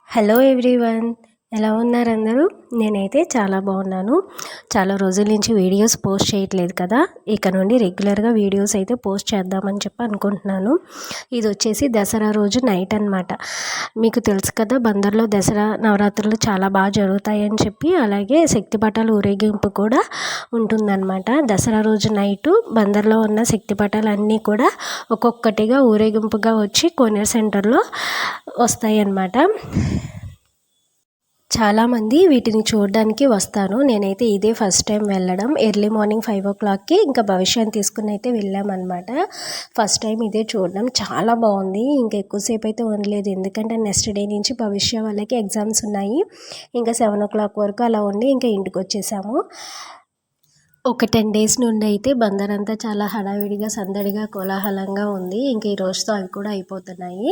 Hello everyone, ఎలా ఉన్నారు అందరూ? నేనైతే చాలా బాగున్నాను. చాలా రోజుల నుంచి వీడియోస్ పోస్ట్ చేయట్లేదు కదా, ఇక నుండి రెగ్యులర్గా వీడియోస్ అయితే పోస్ట్ చేద్దామని చెప్పి అనుకుంటున్నాను. ఇది వచ్చేసి దసరా రోజు నైట్ అనమాట. మీకు తెలుసు కదా, బందర్లో దసరా నవరాత్రులు చాలా బాగా జరుగుతాయని చెప్పి, అలాగే శక్తి పటాల ఊరేగింపు కూడా ఉంటుందన్నమాట. దసరా రోజు నైటు బందర్లో ఉన్న శక్తి పటాలు అన్నీ కూడా ఒక్కొక్కటిగా ఊరేగింపుగా వచ్చి కోనేరు సెంటర్లో వస్తాయి అన్నమాట. చాలామంది వీటిని చూడడానికి వస్తారు. నేనైతే ఇదే ఫస్ట్ టైం వెళ్ళడం. ఎర్లీ మార్నింగ్ 5 o'clockకి ఇంకా భవిష్యాన్ని తీసుకుని అయితే వెళ్ళామన్నమాట. ఫస్ట్ టైం ఇదే చూడడం, చాలా బాగుంది. ఇంకా ఎక్కువసేపు అయితే ఉండలేదు, ఎందుకంటే నెక్స్ట్ డే నుంచి భవిష్య వాళ్ళకి ఎగ్జామ్స్ ఉన్నాయి. ఇంకా 7 o'clock వరకు అలా ఉండి ఇంకా ఇంటికి వచ్చేసాము. ఒక 10 days నుండి అయితే బందర్ అంతా చాలా హడావిడిగా సందడిగా కోలాహలంగా ఉంది. ఇంకా ఈ రోజుతో అవి కూడా అయిపోతున్నాయి.